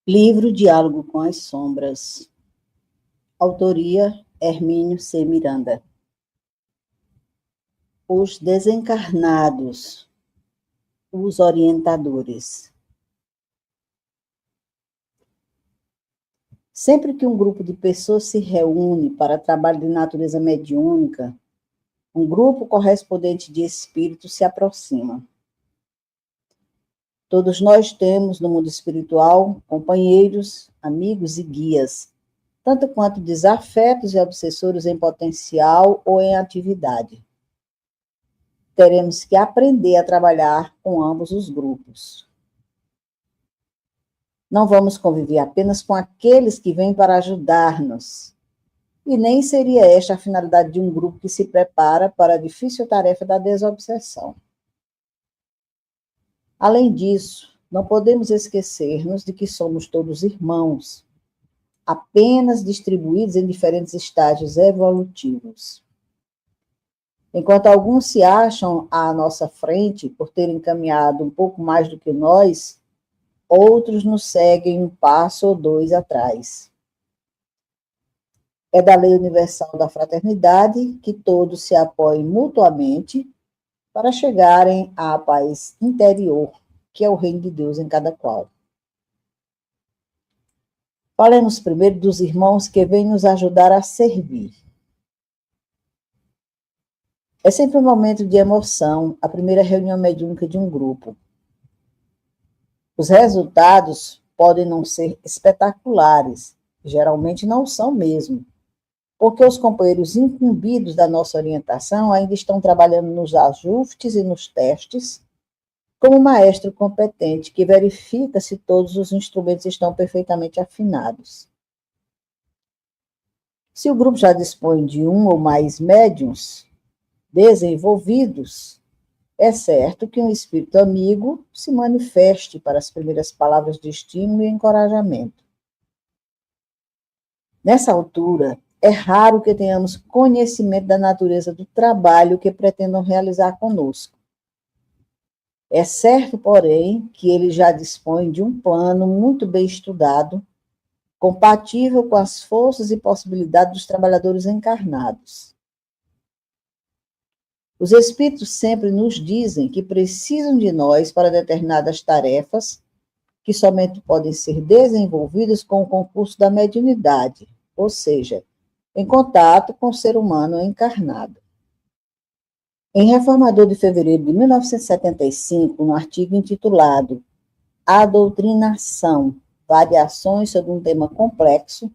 Livro Diálogo com as Sombras. Autoria Hermínio C. Miranda. Os desencarnados, os orientadores. Sempre que um grupo de pessoas se reúne para trabalho de natureza mediúnica, um grupo correspondente de espíritos se aproxima. Todos nós temos no mundo espiritual companheiros, amigos e guias, tanto quanto desafetos e obsessores em potencial ou em atividade. Teremos que aprender a trabalhar com ambos os grupos. Não vamos conviver apenas com aqueles que vêm para ajudar-nos, e nem seria esta a finalidade de um grupo que se prepara para a difícil tarefa da desobsessão. Além disso, não podemos esquecer-nos de que somos todos irmãos, apenas distribuídos em diferentes estágios evolutivos. Enquanto alguns se acham à nossa frente por terem caminhado um pouco mais do que nós, outros nos seguem um passo ou dois atrás. É da lei universal da fraternidade que todos se apoiem mutuamente para chegarem à paz interior, que é o reino de Deus em cada qual. Falemos primeiro dos irmãos que vêm nos ajudar a servir. É sempre um momento de emoção, a primeira reunião mediúnica de um grupo. Os resultados podem não ser espetaculares, geralmente não são mesmo, porque os companheiros incumbidos da nossa orientação ainda estão trabalhando nos ajustes e nos testes, como um maestro competente que verifica se todos os instrumentos estão perfeitamente afinados. Se o grupo já dispõe de um ou mais médiuns desenvolvidos, é certo que um espírito amigo se manifeste para as primeiras palavras de estímulo e encorajamento. Nessa altura, é raro que tenhamos conhecimento da natureza do trabalho que pretendam realizar conosco. É certo, porém, que ele já dispõe de um plano muito bem estudado, compatível com as forças e possibilidades dos trabalhadores encarnados. Os espíritos sempre nos dizem que precisam de nós para determinadas tarefas que somente podem ser desenvolvidas com o concurso da mediunidade, ou seja, em contato com o ser humano encarnado. Em Reformador de fevereiro de 1975, no artigo intitulado A Doutrinação, Variações sobre um tema complexo,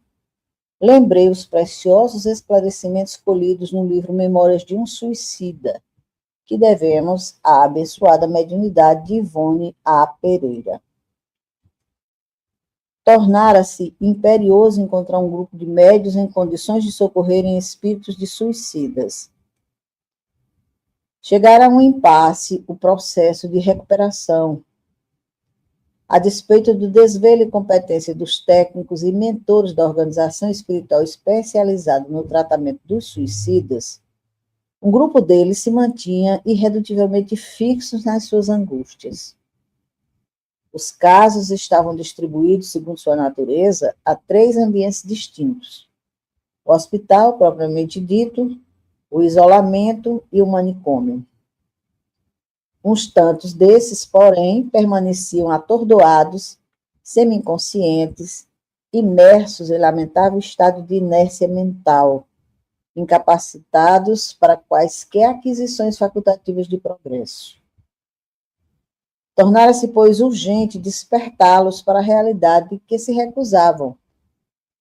lembrei os preciosos esclarecimentos colhidos no livro Memórias de um Suicida, que devemos à abençoada mediunidade de Ivone A. Pereira. Tornara-se imperioso encontrar um grupo de médiuns em condições de socorrerem espíritos de suicidas. Chegara a um impasse o processo de recuperação. A despeito do desvelo e competência dos técnicos e mentores da organização espiritual especializada no tratamento dos suicidas, um grupo deles se mantinha irredutivelmente fixos nas suas angústias. Os casos estavam distribuídos, segundo sua natureza, a 3 ambientes distintos: o hospital, propriamente dito, o isolamento e o manicômio. Uns tantos desses, porém, permaneciam atordoados, semi-inconscientes, imersos em lamentável estado de inércia mental, incapacitados para quaisquer aquisições facultativas de progresso. Tornara-se, pois, urgente despertá-los para a realidade que se recusavam,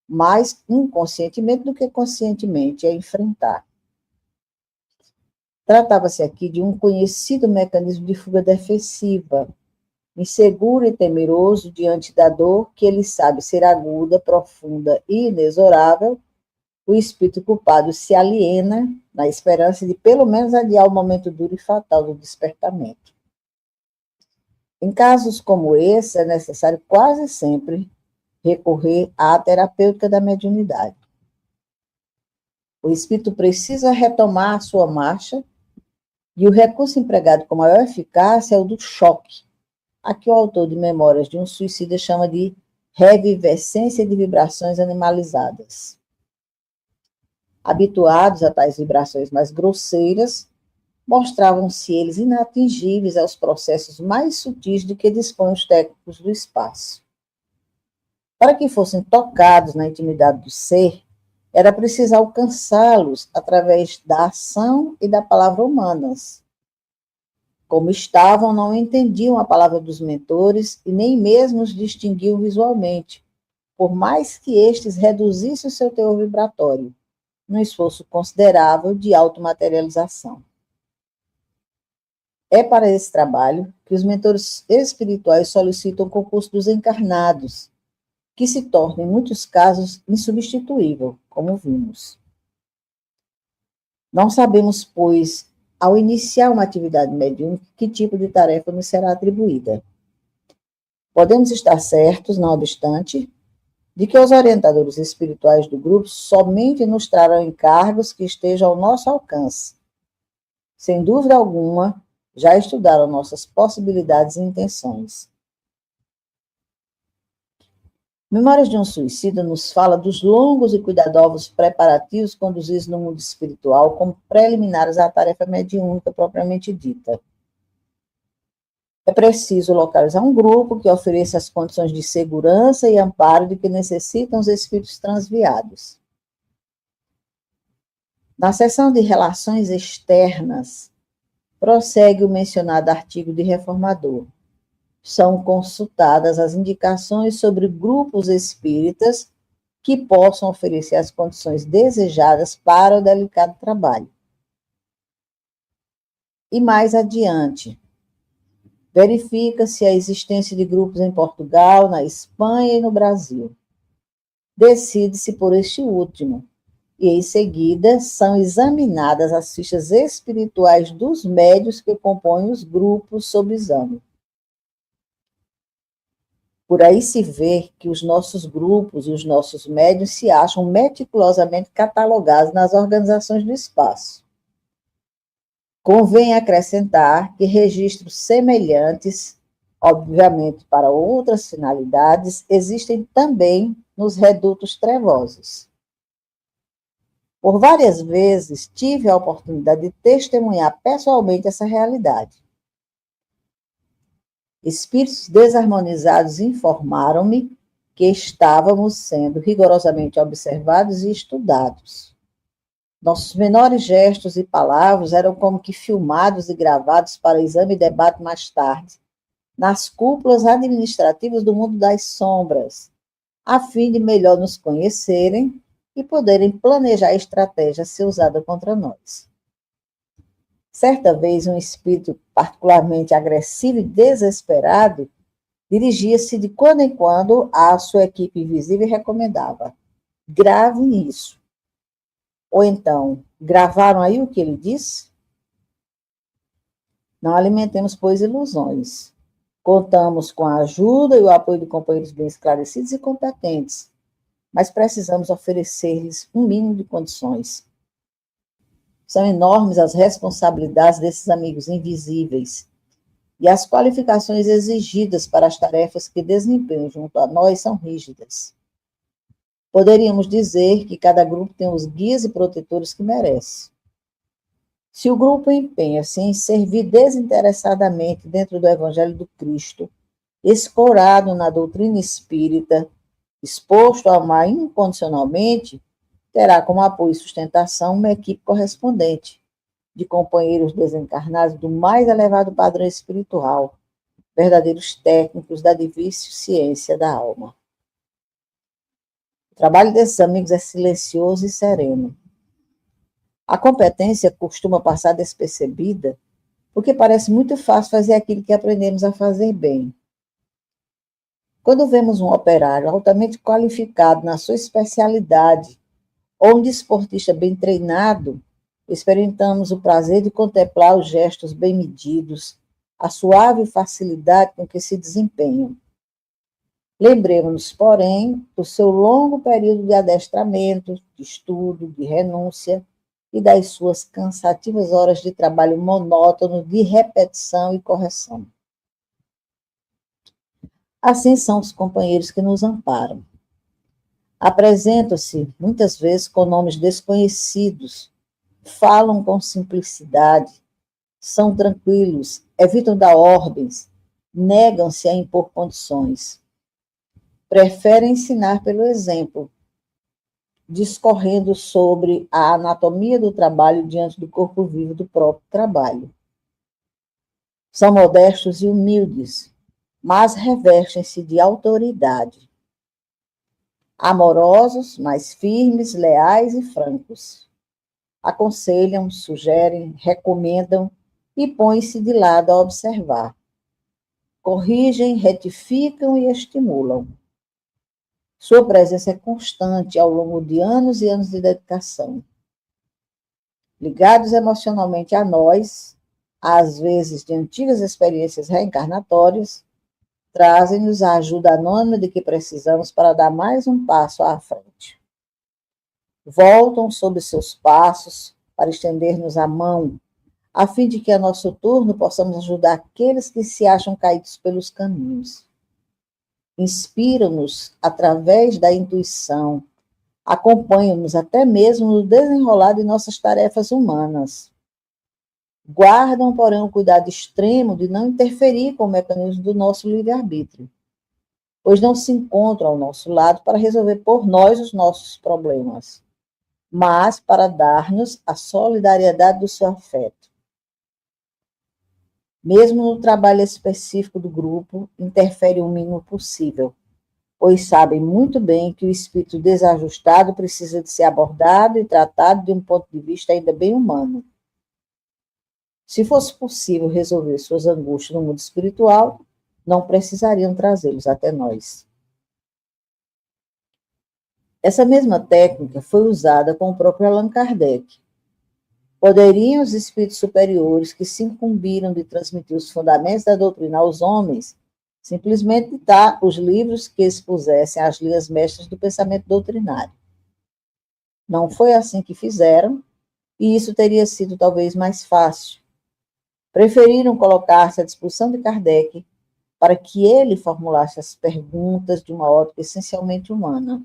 mais inconscientemente do que conscientemente, a enfrentar. Tratava-se aqui de um conhecido mecanismo de fuga defensiva, inseguro e temeroso diante da dor que ele sabe ser aguda, profunda e inexorável. O espírito culpado se aliena na esperança de pelo menos adiar o momento duro e fatal do despertamento. Em casos como esse, é necessário quase sempre recorrer à terapêutica da mediunidade. O espírito precisa retomar a sua marcha e o recurso empregado com maior eficácia é o do choque, a que o autor de Memórias de um Suicida chama de revivescência de vibrações animalizadas. Habituados a tais vibrações mais grosseiras, mostravam-se eles inatingíveis aos processos mais sutis do que dispõem os técnicos do espaço. Para que fossem tocados na intimidade do ser, era preciso alcançá-los através da ação e da palavra humanas. Como estavam, não entendiam a palavra dos mentores e nem mesmo os distinguiam visualmente, por mais que estes reduzissem o seu teor vibratório, num esforço considerável de automaterialização. É para esse trabalho que os mentores espirituais solicitam o concurso dos encarnados, que se torna, em muitos casos, insubstituível, como vimos. Não sabemos, pois, ao iniciar uma atividade mediúnica, que tipo de tarefa nos será atribuída. Podemos estar certos, não obstante, de que os orientadores espirituais do grupo somente nos trarão encargos que estejam ao nosso alcance. Sem dúvida alguma, já estudaram nossas possibilidades e intenções. Memórias de um Suicida nos fala dos longos e cuidadosos preparativos conduzidos no mundo espiritual como preliminares à tarefa mediúnica propriamente dita. É preciso localizar um grupo que ofereça as condições de segurança e amparo de que necessitam os espíritos transviados. Na seção de relações externas, prossegue o mencionado artigo de Reformador. São consultadas as indicações sobre grupos espíritas que possam oferecer as condições desejadas para o delicado trabalho. E mais adiante, verifica-se a existência de grupos em Portugal, na Espanha e no Brasil. Decide-se por este último, e em seguida são examinadas as fichas espirituais dos médios que compõem os grupos sob exame. Por aí se vê que os nossos grupos e os nossos médiuns se acham meticulosamente catalogados nas organizações do espaço. Convém acrescentar que registros semelhantes, obviamente para outras finalidades, existem também nos redutos trevosos. Por várias vezes tive a oportunidade de testemunhar pessoalmente essa realidade. Espíritos desarmonizados informaram-me que estávamos sendo rigorosamente observados e estudados. Nossos menores gestos e palavras eram como que filmados e gravados para exame e debate mais tarde, nas cúpulas administrativas do mundo das sombras, a fim de melhor nos conhecerem e poderem planejar a estratégia a ser usada contra nós. Certa vez, um espírito particularmente agressivo e desesperado dirigia-se de quando em quando à sua equipe invisível e recomendava: grave isso. Ou então, gravaram aí o que ele disse? Não alimentemos, pois, ilusões. Contamos com a ajuda e o apoio de companheiros bem esclarecidos e competentes, mas precisamos oferecer-lhes um mínimo de condições. São enormes as responsabilidades desses amigos invisíveis e as qualificações exigidas para as tarefas que desempenham junto a nós são rígidas. Poderíamos dizer que cada grupo tem os guias e protetores que merece. Se o grupo empenha-se em servir desinteressadamente dentro do Evangelho do Cristo, escorado na doutrina espírita, disposto a amar incondicionalmente, terá como apoio e sustentação uma equipe correspondente, de companheiros desencarnados do mais elevado padrão espiritual, verdadeiros técnicos da difícil ciência da alma. O trabalho desses amigos é silencioso e sereno. A competência costuma passar despercebida, porque parece muito fácil fazer aquilo que aprendemos a fazer bem. Quando vemos um operário altamente qualificado na sua especialidade, ou um desportista bem treinado, experimentamos o prazer de contemplar os gestos bem medidos, a suave facilidade com que se desempenham. Lembremos-nos, porém, do seu longo período de adestramento, de estudo, de renúncia e das suas cansativas horas de trabalho monótono, de repetição e correção. Assim são os companheiros que nos amparam. Apresentam-se, muitas vezes, com nomes desconhecidos, falam com simplicidade, são tranquilos, evitam dar ordens, negam-se a impor condições. Preferem ensinar pelo exemplo, discorrendo sobre a anatomia do trabalho diante do corpo vivo do próprio trabalho. São modestos e humildes, mas revestem-se de autoridade. Amorosos, mas firmes, leais e francos. Aconselham, sugerem, recomendam e põem-se de lado a observar. Corrigem, retificam e estimulam. Sua presença é constante ao longo de anos e anos de dedicação. Ligados emocionalmente a nós, às vezes de antigas experiências reencarnatórias, trazem-nos a ajuda anônima de que precisamos para dar mais um passo à frente. Voltam sob seus passos para estender-nos a mão, a fim de que a nosso turno possamos ajudar aqueles que se acham caídos pelos caminhos. Inspiram-nos através da intuição, acompanham-nos até mesmo no desenrolar de nossas tarefas humanas. Guardam, porém, o cuidado extremo de não interferir com o mecanismo do nosso livre-arbítrio, pois não se encontram ao nosso lado para resolver por nós os nossos problemas, mas para dar-nos a solidariedade do seu afeto. Mesmo no trabalho específico do grupo, interfere o mínimo possível, pois sabem muito bem que o espírito desajustado precisa de ser abordado e tratado de um ponto de vista ainda bem humano. Se fosse possível resolver suas angústias no mundo espiritual, não precisariam trazê-los até nós. Essa mesma técnica foi usada com o próprio Allan Kardec. Poderiam os espíritos superiores que se incumbiram de transmitir os fundamentos da doutrina aos homens simplesmente ditar os livros que expusessem as linhas mestras do pensamento doutrinário? Não foi assim que fizeram, e isso teria sido talvez mais fácil. Preferiram colocar-se à disposição de Kardec para que ele formulasse as perguntas de uma ótica essencialmente humana.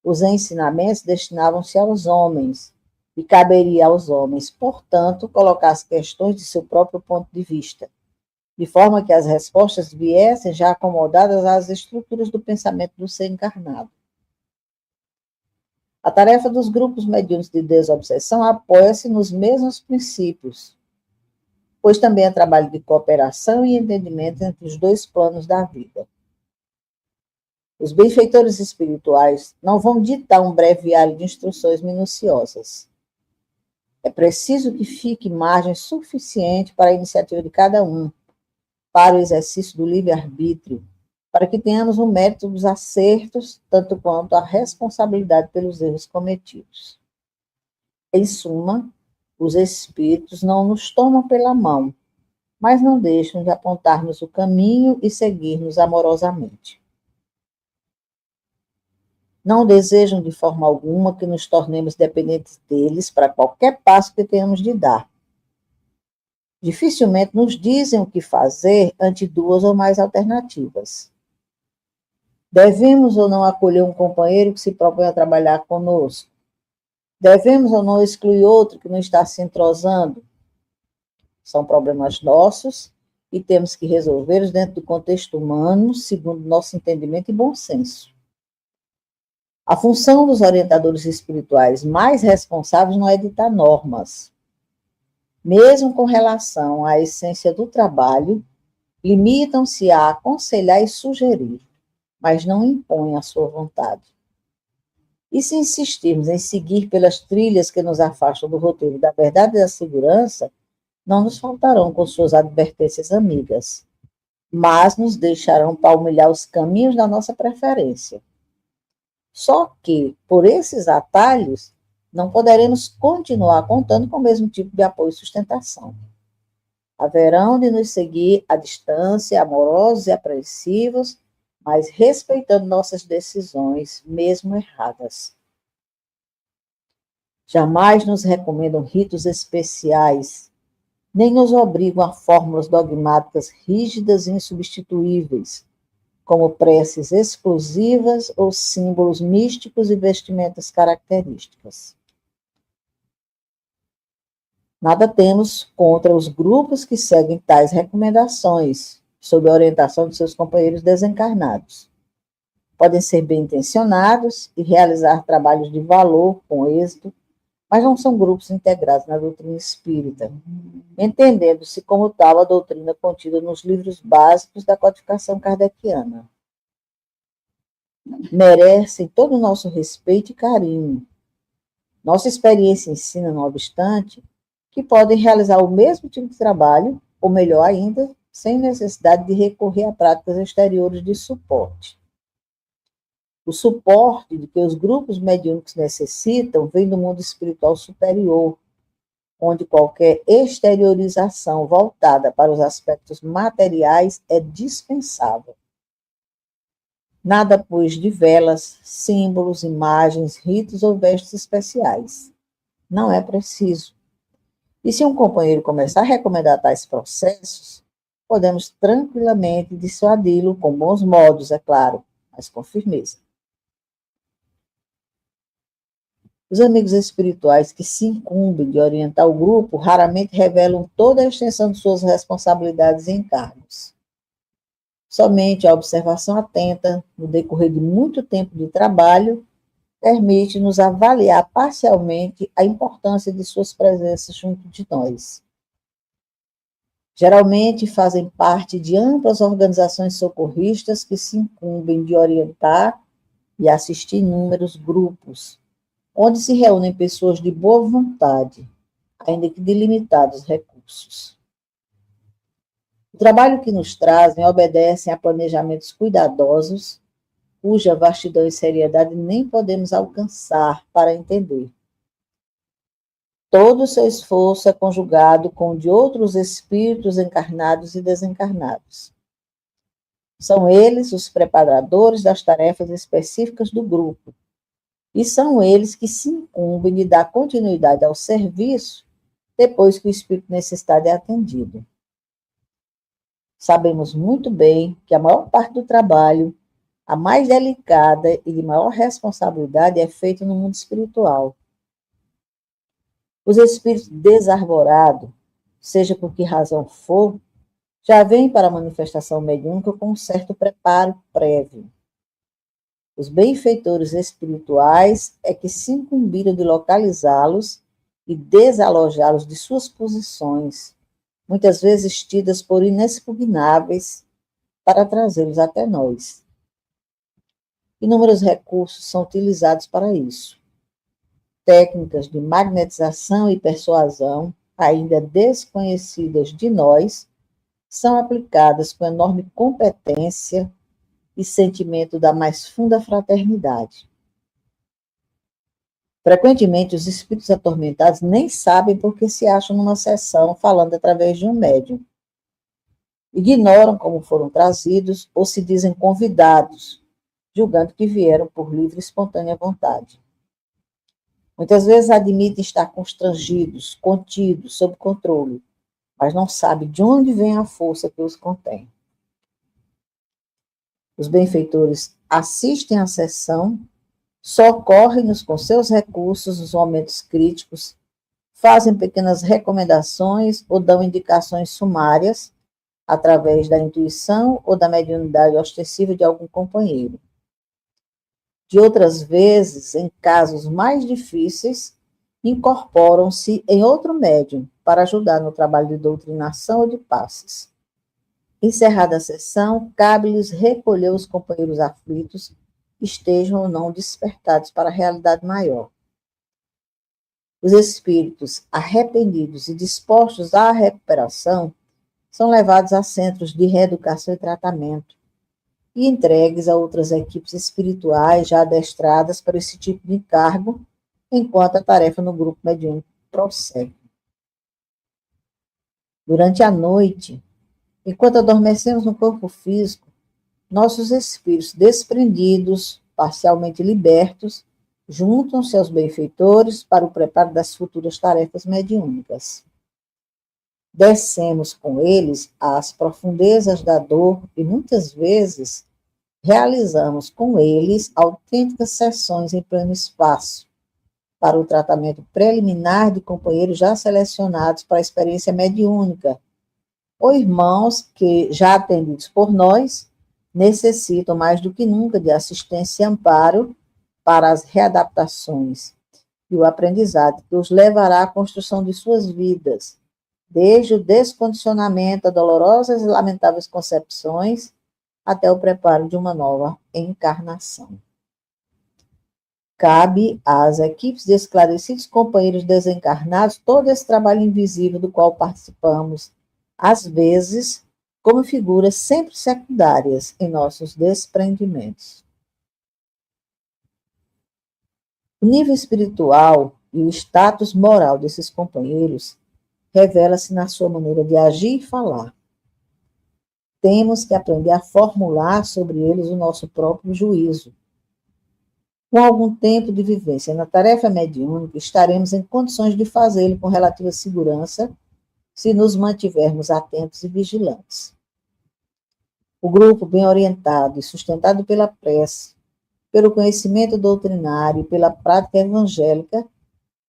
Os ensinamentos destinavam-se aos homens, e caberia aos homens, portanto, colocar as questões de seu próprio ponto de vista, de forma que as respostas viessem já acomodadas às estruturas do pensamento do ser encarnado. A tarefa dos grupos mediúnicos de desobsessão apoia-se nos mesmos princípios, pois também é trabalho de cooperação e entendimento entre os dois planos da vida. Os benfeitores espirituais não vão ditar um breviário de instruções minuciosas. É preciso que fique margem suficiente para a iniciativa de cada um, para o exercício do livre-arbítrio, para que tenhamos o mérito dos acertos, tanto quanto a responsabilidade pelos erros cometidos. Em suma, os espíritos não nos tomam pela mão, mas não deixam de apontar-nos o caminho e seguir-nos amorosamente. Não desejam de forma alguma que nos tornemos dependentes deles para qualquer passo que tenhamos de dar. Dificilmente nos dizem o que fazer ante duas ou mais alternativas. Devemos ou não acolher um companheiro que se propõe a trabalhar conosco? Devemos ou não excluir outro que não está se entrosando? São problemas nossos e temos que resolvê-los dentro do contexto humano, segundo nosso entendimento e bom senso. A função dos orientadores espirituais mais responsáveis não é ditar normas. Mesmo com relação à essência do trabalho, limitam-se a aconselhar e sugerir, mas não impõem a sua vontade. E se insistirmos em seguir pelas trilhas que nos afastam do roteiro da verdade e da segurança, não nos faltarão com suas advertências amigas, mas nos deixarão palmilhar os caminhos da nossa preferência. Só que, por esses atalhos, não poderemos continuar contando com o mesmo tipo de apoio e sustentação. Haverão de nos seguir à distância, amorosos e apreensivos, mas respeitando nossas decisões, mesmo erradas. Jamais nos recomendam ritos especiais, nem nos obrigam a fórmulas dogmáticas rígidas e insubstituíveis, como preces exclusivas ou símbolos místicos e vestimentas características. Nada temos contra os grupos que seguem tais recomendações, sob a orientação de seus companheiros desencarnados. Podem ser bem intencionados e realizar trabalhos de valor com êxito, mas não são grupos integrados na doutrina espírita, entendendo-se como tal a doutrina contida nos livros básicos da codificação kardeciana. Merecem todo o nosso respeito e carinho. Nossa experiência ensina, não obstante, que podem realizar o mesmo tipo de trabalho, ou melhor ainda, sem necessidade de recorrer a práticas exteriores de suporte. O suporte de que os grupos mediúnicos necessitam vem do mundo espiritual superior, onde qualquer exteriorização voltada para os aspectos materiais é dispensável. Nada, pois, de velas, símbolos, imagens, ritos ou vestes especiais. Não é preciso. E se um companheiro começar a recomendar tais processos, podemos tranquilamente dissuadi-lo com bons modos, é claro, mas com firmeza. Os amigos espirituais que se incumbem de orientar o grupo raramente revelam toda a extensão de suas responsabilidades e encargos. Somente a observação atenta, no decorrer de muito tempo de trabalho, permite-nos avaliar parcialmente a importância de suas presenças junto de nós. Geralmente fazem parte de amplas organizações socorristas que se incumbem de orientar e assistir inúmeros grupos, onde se reúnem pessoas de boa vontade, ainda que de limitados recursos. O trabalho que nos trazem obedece a planejamentos cuidadosos, cuja vastidão e seriedade nem podemos alcançar para entender. Todo o seu esforço é conjugado com o de outros espíritos encarnados e desencarnados. São eles os preparadores das tarefas específicas do grupo, e são eles que se incumbem de dar continuidade ao serviço depois que o espírito necessitado é atendido. Sabemos muito bem que a maior parte do trabalho, a mais delicada e de maior responsabilidade, é feita no mundo espiritual. Os espíritos desarvorados, seja por que razão for, já vêm para a manifestação mediúnica com um certo preparo prévio. Os benfeitores espirituais é que se incumbiram de localizá-los e desalojá-los de suas posições, muitas vezes tidas por inexpugnáveis, para trazê-los até nós. Inúmeros recursos são utilizados para isso. Técnicas de magnetização e persuasão, ainda desconhecidas de nós, são aplicadas com enorme competência e sentimento da mais funda fraternidade. Frequentemente, os espíritos atormentados nem sabem por que se acham numa sessão falando através de um médium. Ignoram como foram trazidos ou se dizem convidados, julgando que vieram por livre e espontânea vontade. Muitas vezes admitem estar constrangidos, contidos, sob controle, mas não sabem de onde vem a força que os contém. Os benfeitores assistem à sessão, socorrem-nos com seus recursos nos momentos críticos, fazem pequenas recomendações ou dão indicações sumárias através da intuição ou da mediunidade ostensiva de algum companheiro. De outras vezes, em casos mais difíceis, incorporam-se em outro médium para ajudar no trabalho de doutrinação ou de passes. Encerrada a sessão, cabe-lhes recolher os companheiros aflitos, estejam ou não despertados para a realidade maior. Os espíritos arrependidos e dispostos à recuperação são levados a centros de reeducação e tratamento e entregues a outras equipes espirituais já adestradas para esse tipo de encargo, enquanto a tarefa no grupo mediúnico prossegue. Durante a noite, enquanto adormecemos no corpo físico, nossos espíritos desprendidos, parcialmente libertos, juntam-se aos benfeitores para o preparo das futuras tarefas mediúnicas. Descemos com eles às profundezas da dor e muitas vezes realizamos com eles autênticas sessões em pleno espaço para o tratamento preliminar de companheiros já selecionados para a experiência mediúnica, ou irmãos que, já atendidos por nós, necessitam mais do que nunca de assistência e amparo para as readaptações e o aprendizado que os levará à construção de suas vidas, desde o descondicionamento a dolorosas e lamentáveis concepções até o preparo de uma nova encarnação. Cabe às equipes de esclarecidos companheiros desencarnados todo esse trabalho invisível do qual participamos, às vezes, como figuras sempre secundárias em nossos desprendimentos. O nível espiritual e o status moral desses companheiros revela-se na sua maneira de agir e falar. Temos que aprender a formular sobre eles o nosso próprio juízo. Com algum tempo de vivência na tarefa mediúnica, estaremos em condições de fazê-lo com relativa segurança, se nos mantivermos atentos e vigilantes. O grupo bem orientado e sustentado pela prece, pelo conhecimento doutrinário e pela prática evangélica,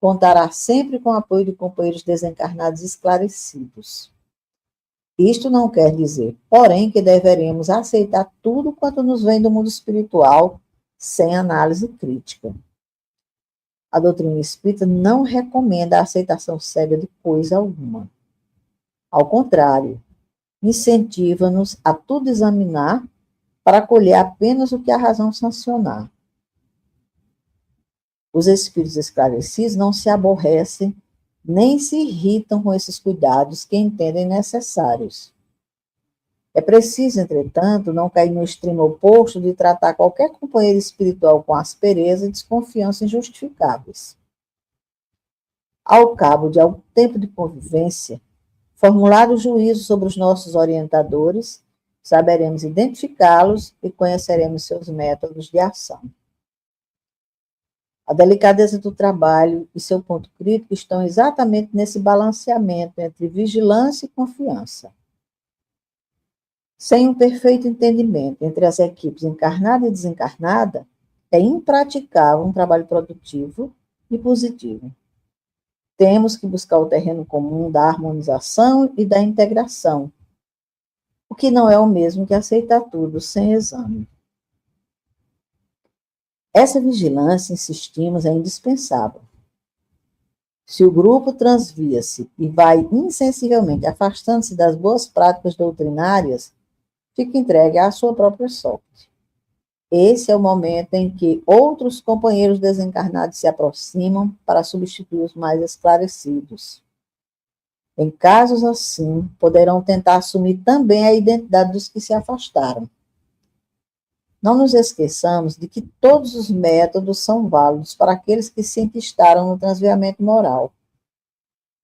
contará sempre com o apoio de companheiros desencarnados esclarecidos. Isto não quer dizer, porém, que deveremos aceitar tudo quanto nos vem do mundo espiritual, sem análise crítica. A doutrina espírita não recomenda a aceitação cega de coisa alguma. Ao contrário, incentiva-nos a tudo examinar para colher apenas o que a razão sancionar. Os espíritos esclarecidos não se aborrecem nem se irritam com esses cuidados que entendem necessários. É preciso, entretanto, não cair no extremo oposto de tratar qualquer companheiro espiritual com aspereza e desconfiança injustificáveis. Ao cabo de algum tempo de convivência, formulado o juízo sobre os nossos orientadores, saberemos identificá-los e conheceremos seus métodos de ação. A delicadeza do trabalho e seu ponto crítico estão exatamente nesse balanceamento entre vigilância e confiança. Sem um perfeito entendimento entre as equipes encarnada e desencarnada, é impraticável um trabalho produtivo e positivo. Temos que buscar o terreno comum da harmonização e da integração, o que não é o mesmo que aceitar tudo sem exame. Essa vigilância, insistimos, é indispensável. Se o grupo transvia-se e vai insensivelmente afastando-se das boas práticas doutrinárias, fica entregue à sua própria sorte. Esse é o momento em que outros companheiros desencarnados se aproximam para substituir os mais esclarecidos. Em casos assim, poderão tentar assumir também a identidade dos que se afastaram. Não nos esqueçamos de que todos os métodos são válidos para aqueles que se enquistaram no transviamento moral.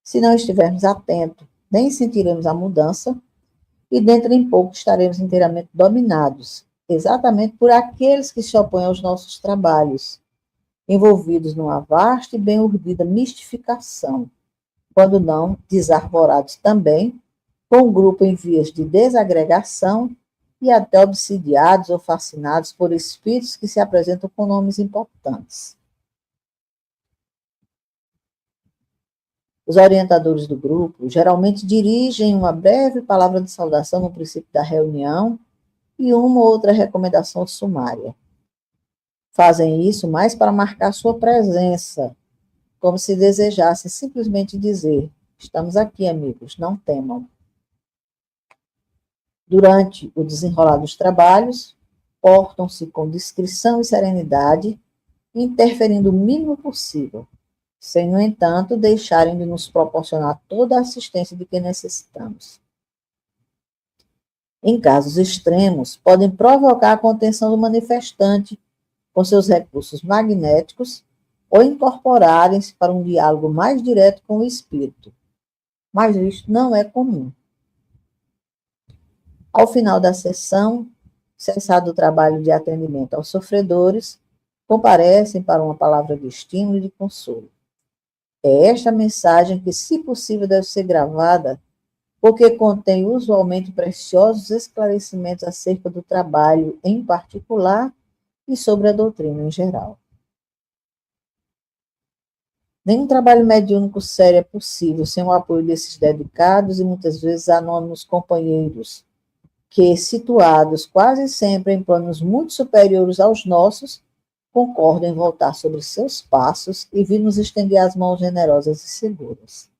Se não estivermos atentos, nem sentiremos a mudança, e dentro em pouco estaremos inteiramente dominados, exatamente por aqueles que se opõem aos nossos trabalhos, envolvidos numa vasta e bem urdida mistificação, quando não desarvorados também, com um grupo em vias de desagregação e até obsidiados ou fascinados por espíritos que se apresentam com nomes importantes. Os orientadores do grupo geralmente dirigem uma breve palavra de saudação no princípio da reunião e uma ou outra recomendação sumária. Fazem isso mais para marcar sua presença, como se desejassem simplesmente dizer: estamos aqui, amigos, não temam. Durante o desenrolar dos trabalhos, portam-se com discrição e serenidade, interferindo o mínimo possível, sem, no entanto, deixarem de nos proporcionar toda a assistência de que necessitamos. Em casos extremos, podem provocar a contenção do manifestante com seus recursos magnéticos ou incorporarem-se para um diálogo mais direto com o espírito. Mas isso não é comum. Ao final da sessão, cessado o trabalho de atendimento aos sofredores, comparecem para uma palavra de estímulo e de consolo. É esta mensagem que, se possível, deve ser gravada porque contém usualmente preciosos esclarecimentos acerca do trabalho em particular e sobre a doutrina em geral. Nenhum trabalho mediúnico sério é possível sem o apoio desses dedicados e muitas vezes anônimos companheiros, que, situados quase sempre em planos muito superiores aos nossos, concordam em voltar sobre seus passos e vir nos estender as mãos generosas e seguras.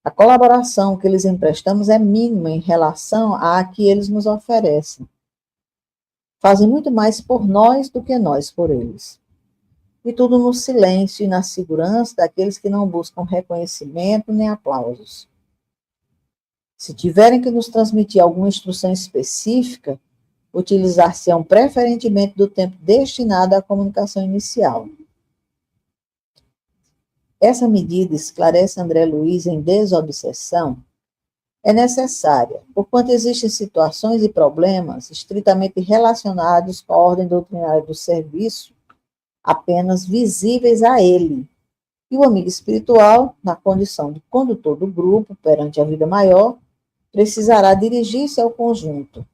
A colaboração que lhes emprestamos é mínima em relação à que eles nos oferecem. Fazem muito mais por nós do que nós por eles. E tudo no silêncio e na segurança daqueles que não buscam reconhecimento nem aplausos. Se tiverem que nos transmitir alguma instrução específica, utilizar-se-ão preferentemente do tempo destinado à comunicação inicial. Essa medida, esclarece André Luiz em Desobsessão, é necessária, porquanto existem situações e problemas estritamente relacionados com a ordem doutrinária do serviço, apenas visíveis a ele. E o amigo espiritual, na condição de condutor do grupo perante a vida maior, precisará dirigir-se ao conjunto,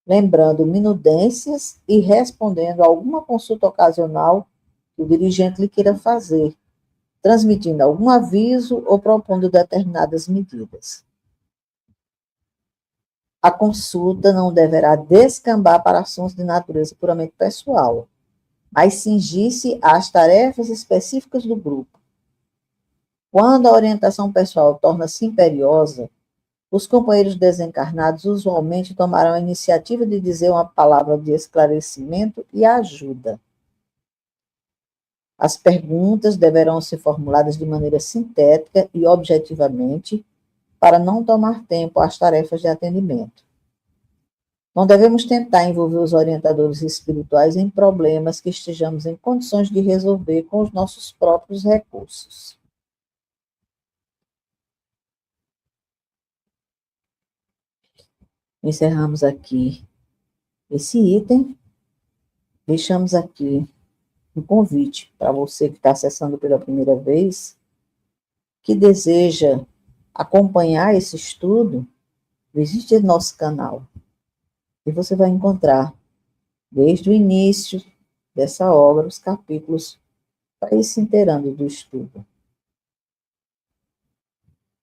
lembrando minudências e respondendo a alguma consulta ocasional que o dirigente lhe queira fazer, transmitindo algum aviso ou propondo determinadas medidas. A consulta não deverá descambar para assuntos de natureza puramente pessoal, mas cingir-se às tarefas específicas do grupo. Quando a orientação pessoal torna-se imperiosa, os companheiros desencarnados usualmente tomarão a iniciativa de dizer uma palavra de esclarecimento e ajuda. As perguntas deverão ser formuladas de maneira sintética e objetivamente, para não tomar tempo às tarefas de atendimento. Não devemos tentar envolver os orientadores espirituais em problemas que estejamos em condições de resolver com os nossos próprios recursos. Encerramos aqui esse item. Deixamos aqui um convite para você que está acessando pela primeira vez, que deseja acompanhar esse estudo, visite nosso canal e você vai encontrar, desde o início dessa obra, os capítulos para ir se inteirando do estudo.